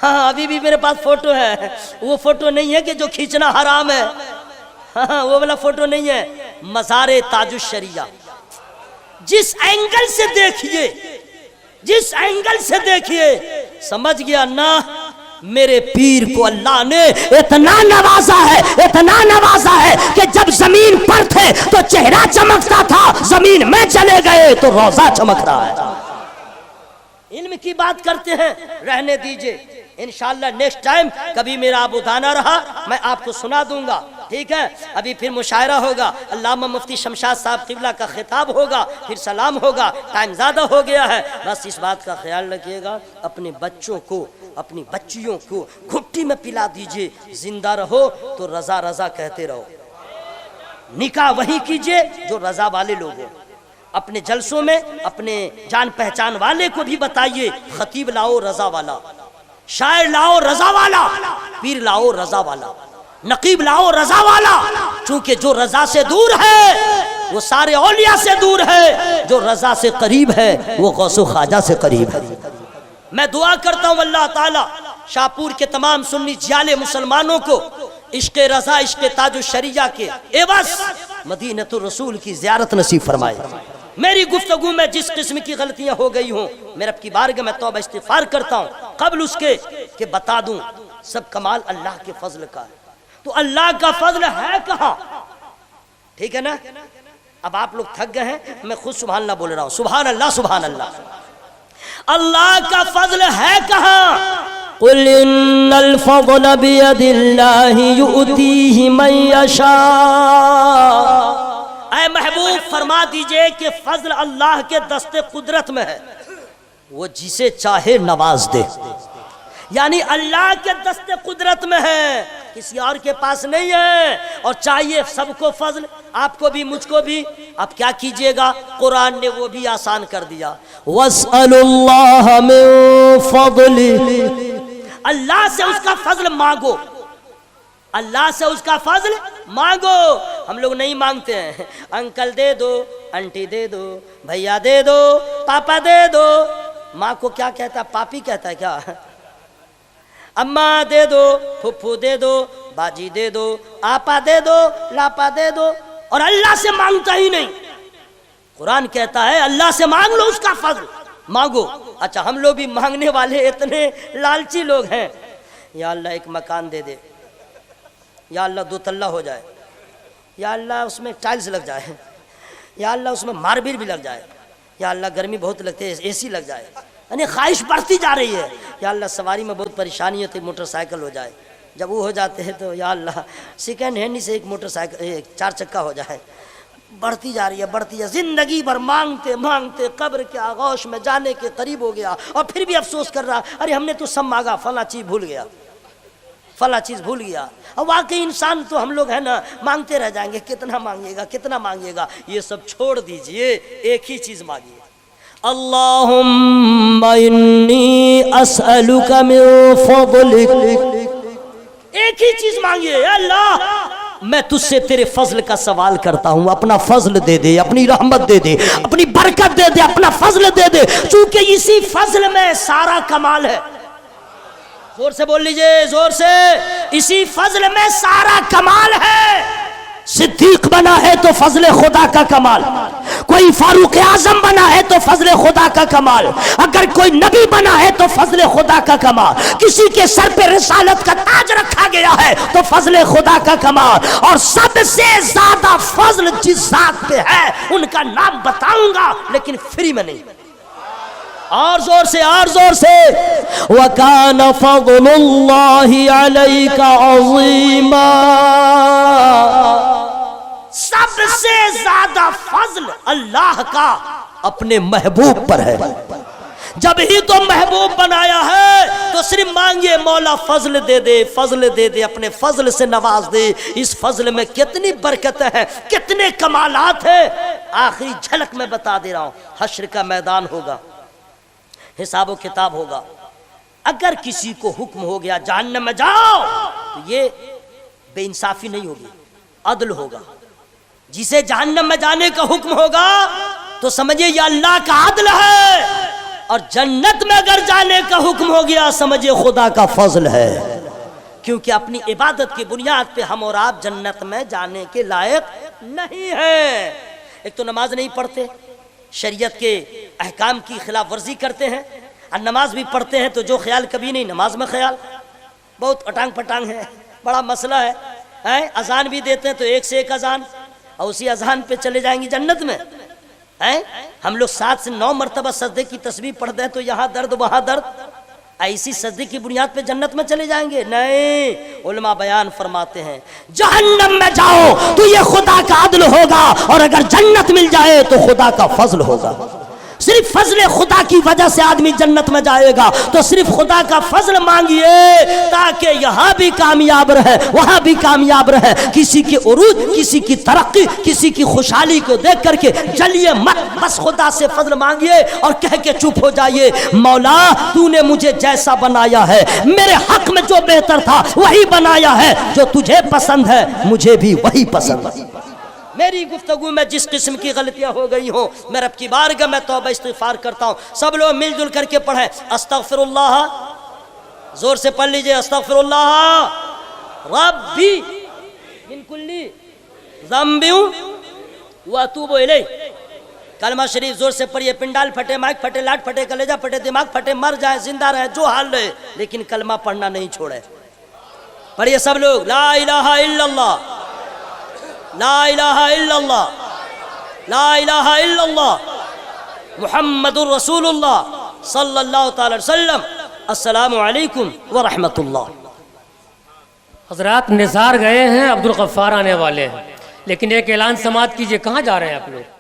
ہاں ابھی بھی میرے پاس فوٹو ہے. وہ فوٹو نہیں ہے کہ جو کھینچنا حرام ہے, ہاں وہ والا فوٹو نہیں ہے. مزار تاج الشریعہ جس اینگل سے دیکھیے, جس اینگل سے دیکھیے, سمجھ گیا نا میرے پیر کو اللہ نے اتنا نوازا ہے, اتنا نوازا ہے کہ جب زمین پر تھے تو چہرہ چمکتا تھا, زمین میں چلے گئے تو روزہ چمک رہا ہے. علم کی بات کرتے ہیں, رہنے دیجئے, انشاءاللہ نیکسٹ ٹائم کبھی میرا آبودانہ رہا میں آپ کو سنا دوں گا, ٹھیک ہے. ابھی پھر مشاعرہ ہوگا, علامہ مفتی شمشاد صاحب قبلہ کا خطاب ہوگا, پھر سلام ہوگا. ٹائم زیادہ ہو گیا ہے, بس اس بات کا خیال رکھیے گا, اپنے بچوں کو, اپنی بچیوں کو گھٹ گھٹی میں پلا دیجئے، زندہ رہو تو رضا رضا کہتے رہو۔ نکاح وہی کیجئے جو رضا والے لوگ ہوں۔ اپنے جلسوں میں اپنے جان پہچان والے کو بھی بتائیے، خطیب لاؤ رضا والا، شاعر لاؤ رضا والا، پیر لاؤ رضا والا، نقیب لاؤ رضا والا، چونکہ جو رضا سے دور ہے وہ سارے اولیاء سے دور ہے، جو رضا سے قریب ہے وہ غوث و خواجہ سے قریب ہے۔ میں دعا کرتا ہوں اللہ تعالی شاہپور کے تمام سنی جیالے مسلمانوں کو عشق رضا، عشق تاج الشریعہ کے عوض مدینۃ الرسول کی زیارت نصیب فرمائے۔ میری گفتگو میں جس قسم کی غلطیاں ہو گئی ہوں، میں رب کی بارگاہ میں توبہ استغفار کرتا ہوں، قبل اس کے کہ بتا دوں سب کمال اللہ کے فضل کا ہے۔ تو اللہ کا فضل ہے کہاں؟ ٹھیک ہے نا؟ اب آپ لوگ تھک گئے ہیں، میں خود سبحان اللہ بول رہا ہوں، سبحان اللہ سبحان اللہ۔ اللہ کا فضل ہے کہاں؟ قل ان الفضل بید اللہ یؤتیہ من یشاء، اے محبوب فرما دیجئے کہ فضل اللہ کے دست قدرت میں ہے، وہ جسے چاہے نواز دے، یعنی اللہ کے دست قدرت میں ہے، کسی اور کے پاس نہیں ہے، اور چاہیے سب کو فضل، آپ کو بھی مجھ کو بھی۔ اب کیا کیجئے گا؟ قرآن نے وہ بھی آسان کر دیا، وَاسْأَلُوا اللَّهَ مِن فَضْلِهِ، اللہ سے اس کا فضل مانگو، اللہ سے اس کا فضل مانگو۔ ہم لوگ نہیں مانگتے ہیں، انکل دے دو، انٹی دے دو، بھیا دے دو، پاپا دے دو۔ ماں کو کیا کہتا ہے؟ پاپی کہتا ہے کیا؟ اماں دے دو، پھپھو دے دو، باجی دے دو، آپا دے دو، لاپا دے دو، اور اللہ سے مانگتا ہی نہیں۔ قرآن کہتا ہے اللہ سے مانگ لو، اس کا فضل مانگو۔ اچھا ہم لوگ بھی مانگنے والے اتنے لالچی لوگ ہیں، یا اللہ ایک مکان دے دے، یا اللہ 2 تلہ ہو جائے، یا اللہ اس میں ٹائلز لگ جائے، یا اللہ اس میں ماربل بھی لگ جائے، یا اللہ گرمی بہت لگتی ہے اے سی لگ جائے، یعنی خواہش بڑھتی جا رہی ہے۔ یا اللہ سواری میں بہت پریشانی ہوتی ہے، موٹر سائیکل ہو جائے، جب وہ ہو جاتے ہیں تو یا اللہ سیکنڈ ہینڈ سے ایک موٹر سائیکل، ایک 4 چکا ہو جائے۔ بڑھتی جا رہی ہے، بڑھتی ہے، زندگی بھر مانگتے مانگتے قبر کے آغوش میں جانے کے قریب ہو گیا، اور پھر بھی افسوس کر رہا، ارے ہم نے تو سب مانگا، فلاں چیز بھول گیا، فلاں چیز بھول گیا۔ اور واقعی انسان تو ہم لوگ ہیں نا، مانگتے رہ جائیں گے، کتنا مانگے گا کتنا مانگے گا، یہ سب چھوڑ دیجئے، ایک ہی چیز مانگیے، اللہم انی اسألک من فضلک، ایک ہی چیز مانگیے، اے اللہ میں تجھ سے تیرے فضل کا سوال کرتا ہوں، اپنا فضل دے دے، اپنی رحمت دے دے، اپنی برکت دے دے، اپنا فضل دے دے، چونکہ اسی فضل میں سارا کمال ہے۔ زور سے بول لیجئے، زور سے، اسی فضل میں سارا کمال ہے۔ صدیق بنا ہے تو فضل خدا کا کمال، کوئی فاروق اعظم بنا ہے تو فضل خدا کا کمال، اگر کوئی نبی بنا ہے تو فضل خدا کا کمال، کسی کے سر پہ رسالت کا تاج رکھا گیا ہے تو فضل خدا کا کمال، اور سب سے زیادہ فضل جس ذات پہ ہے ان کا نام بتاؤں گا لیکن فری میں نہیں، اور زور سے، اور زور سے، وَكَانَ فَضْلُ اللَّهِ عَلَيْكَ عَظِيمًا، سب سے زیادہ فضل اللہ کا اپنے محبوب پر ہے۔ جب ہی تو محبوب بنایا ہے تو صرف مانگیے مولا فضل دے دے، فضل دے دے، اپنے فضل سے نواز دے۔ اس فضل میں کتنی برکتیں ہیں، کتنے کمالات ہیں۔ آخری جھلک میں بتا دے رہا ہوں، حشر کا میدان ہوگا، حساب و کتاب ہوگا، اگر کسی کو حکم ہو گیا جہنم میں جاؤ تو یہ بے انصافی نہیں ہوگی، عدل ہوگا۔ جسے جہنم میں جانے کا حکم ہوگا تو سمجھے یہ اللہ کا عدل ہے، اور جنت میں اگر جانے کا حکم ہو گیا سمجھے خدا کا فضل ہے، کیونکہ اپنی عبادت کی بنیاد پہ ہم اور آپ جنت میں جانے کے لائق نہیں ہیں۔ ایک تو نماز نہیں پڑھتے، شریعت کے احکام کی خلاف ورزی کرتے ہیں، اور نماز بھی پڑھتے ہیں تو جو خیال کبھی نہیں، نماز میں خیال بہت اٹانگ پٹانگ ہے، بڑا مسئلہ ہے۔ اذان بھی دیتے ہیں تو ایک سے ایک اذان، اور اسی اذان پہ چلے جائیں گی جنت میں۔ ہم لوگ 7 سے 9 مرتبہ سجدے کی تسبیح پڑھتے ہیں تو یہاں درد وہاں درد، ایسی سجدے کی بنیاد پہ جنت میں چلے جائیں گے؟ نہیں، علماء بیان فرماتے ہیں جہنم میں جاؤ تو یہ خدا کا عدل ہوگا، اور اگر جنت مل جائے تو خدا کا فضل ہوگا۔ صرف فضل خدا کی وجہ سے آدمی جنت میں جائے گا. تو صرف خدا کا فضل مانگیے تاکہ یہاں بھی کامیاب رہے وہاں بھی کامیاب رہے. کسی کی عروج، کسی کی ترقی، کسی کی خوشحالی کو دیکھ کر کے جلیے مت، بس خدا سے فضل مانگیے اور کہہ کے چپ ہو جائیے، مولا تو نے مجھے جیسا بنایا ہے، میرے حق میں جو بہتر تھا وہی بنایا ہے، جو تجھے پسند ہے مجھے بھی وہی پسند ہے. میری گفتگو میں جس قسم کی غلطیاں ہو گئی ہوں میں رب کی بارگاہ میں توبہ استغفار کرتا ہوں. سب لوگ مل جل کر کے پڑھیں استغفر اللہ، زور سے پڑھ لیجئے استغفر اللہ ربی من کل ذنب واتوب الیہ. کلمہ شریف زور سے پڑھیے، پنڈال پھٹے، مائک پھٹے، لاٹ پھٹے، کلیجہ پھٹے، دماغ پھٹے، مر جائیں، زندہ رہیں، جو حال رہے، لیکن کلمہ پڑھنا نہیں چھوڑے. پڑھیے سب لوگ لا الہ الا اللہ، لا الہ الا اللہ، لا الہ الا اللہ محمد الرسول اللہ صلی اللہ تعالی وسلم. السلام علیکم ورحمۃ اللہ. حضرات نثار گئے ہیں، عبدالغفار آنے والے ہیں، لیکن ایک اعلان سماعت کیجئے. کہاں جا رہے ہیں آپ لوگ؟